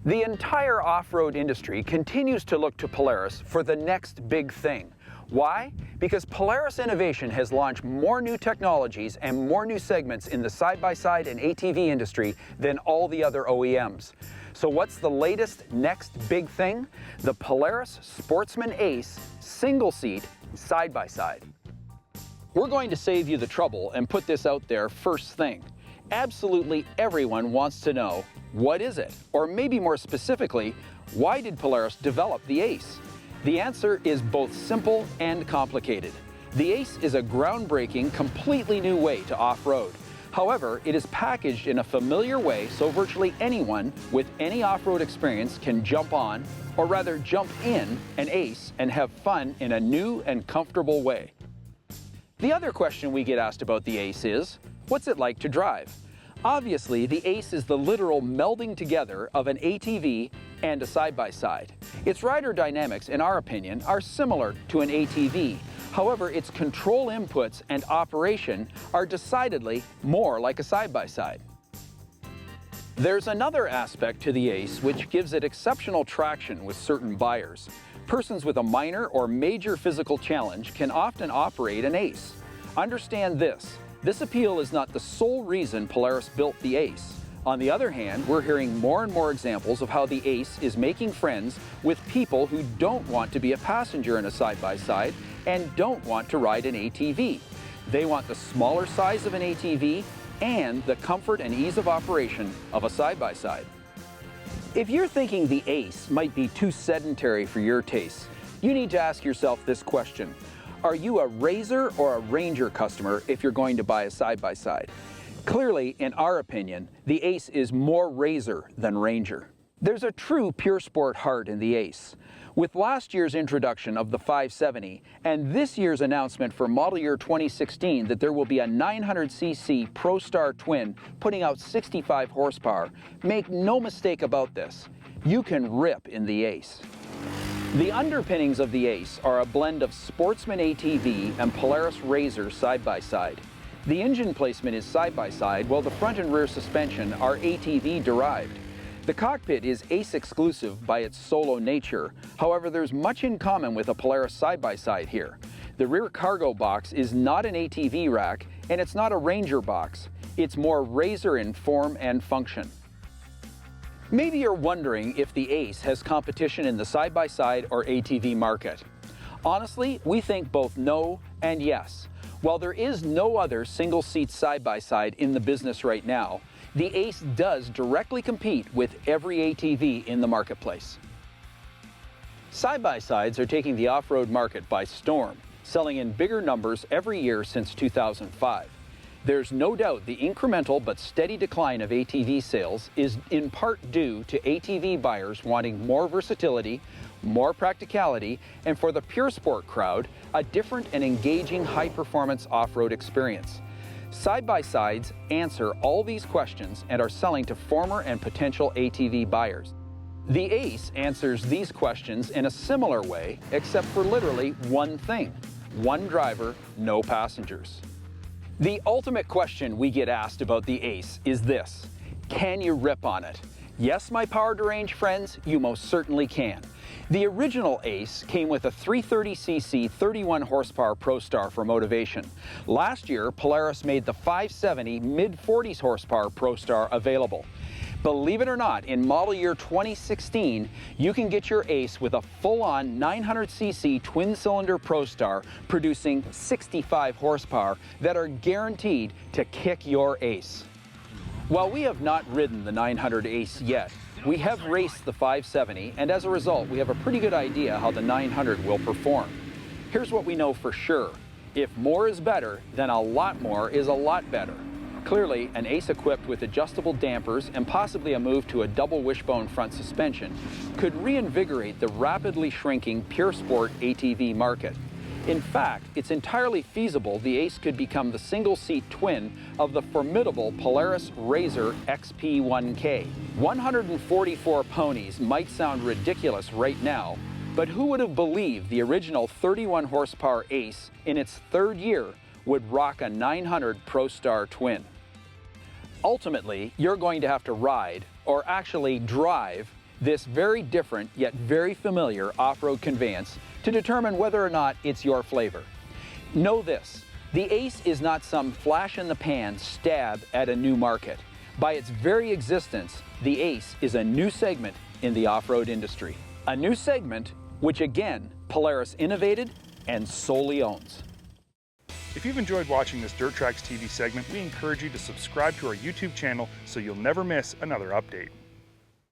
The entire off-road industry continues to look to Polaris for the next big thing. Why? Because Polaris Innovation has launched more new technologies and more new segments in the side-by-side and ATV industry than all the other OEMs. So what's the latest next big thing? The Polaris Sportsman ACE single-seat side-by-side. We're going to save you the trouble and put this out there first thing. Absolutely everyone wants to know, what is it? Or maybe more specifically, why did Polaris develop the ACE? The answer is both simple and complicated. The ACE is a groundbreaking, completely new way to off-road. However, it is packaged in a familiar way so virtually anyone with any off-road experience can jump on, or rather jump in, an ACE and have fun in a new and comfortable way. The other question we get asked about the ACE is, what's it like to drive? Obviously, the ACE is the literal melding together of an ATV and a side-by-side. Its rider dynamics, in our opinion, are similar to an ATV. However, its control inputs and operation are decidedly more like a side-by-side. There's another aspect to the ACE which gives it exceptional traction with certain buyers. Persons with a minor or major physical challenge can often operate an ACE. Understand this. This appeal is not the sole reason Polaris built the ACE. On the other hand, we're hearing more and more examples of how the ACE is making friends with people who don't want to be a passenger in a side-by-side and don't want to ride an ATV. They want the smaller size of an ATV and the comfort and ease of operation of a side-by-side. If you're thinking the ACE might be too sedentary for your tastes, you need to ask yourself this question. Are you a RZR or a Ranger customer if you're going to buy a side-by-side? Clearly, in our opinion, the ACE is more RZR than Ranger. There's a true pure sport heart in the ACE. With last year's introduction of the 570 and this year's announcement for model year 2016 that there will be a 900cc ProStar twin putting out 65 horsepower, make no mistake about this, you can rip in the ACE. The underpinnings of the ACE are a blend of Sportsman ATV and Polaris RZR side-by-side. The engine placement is side-by-side while the front and rear suspension are ATV derived. The cockpit is ACE exclusive by its solo nature, however there's much in common with a Polaris side-by-side here. The rear cargo box is not an ATV rack and it's not a Ranger box. It's more RZR in form and function. Maybe you're wondering if the ACE has competition in the side-by-side or ATV market. Honestly, we think both no and yes. While there is no other single-seat side-by-side in the business right now, the ACE does directly compete with every ATV in the marketplace. Side-by-sides are taking the off-road market by storm, selling in bigger numbers every year since 2005. There's no doubt the incremental but steady decline of ATV sales is in part due to ATV buyers wanting more versatility, more practicality, and for the pure sport crowd, a different and engaging high-performance off-road experience. Side-by-sides answer all these questions and are selling to former and potential ATV buyers. The ACE answers these questions in a similar way, except for literally one thing: one driver, no passengers. The ultimate question we get asked about the ACE is this: can you rip on it? Yes, my Power to Range friends, you most certainly can. The original ACE came with a 330cc 31 horsepower ProStar for motivation. Last year, Polaris made the 570 mid-40s horsepower ProStar available. Believe it or not, in model year 2016, you can get your ACE with a full-on 900cc twin-cylinder ProStar producing 65 horsepower that are guaranteed to kick your ACE. While we have not ridden the 900 ACE yet, we have raced the 570, and as a result, we have a pretty good idea how the 900 will perform. Here's what we know for sure. If more is better, then a lot more is a lot better. Clearly, an ACE equipped with adjustable dampers and possibly a move to a double wishbone front suspension could reinvigorate the rapidly shrinking pure sport ATV market. In fact, it's entirely feasible the ACE could become the single-seat twin of the formidable Polaris RZR XP1K. 144 ponies might sound ridiculous right now, but who would have believed the original 31 horsepower ACE in its third year would rock a 900 ProStar twin? Ultimately, you're going to have to ride, or actually drive, this very different yet very familiar off-road conveyance to determine whether or not it's your flavor. Know this, the ACE is not some flash-in-the-pan stab at a new market. By its very existence, the ACE is a new segment in the off-road industry. A new segment which, again, Polaris innovated and solely owns. If you've enjoyed watching this Dirt Tracks TV segment, we encourage you to subscribe to our YouTube channel so you'll never miss another update.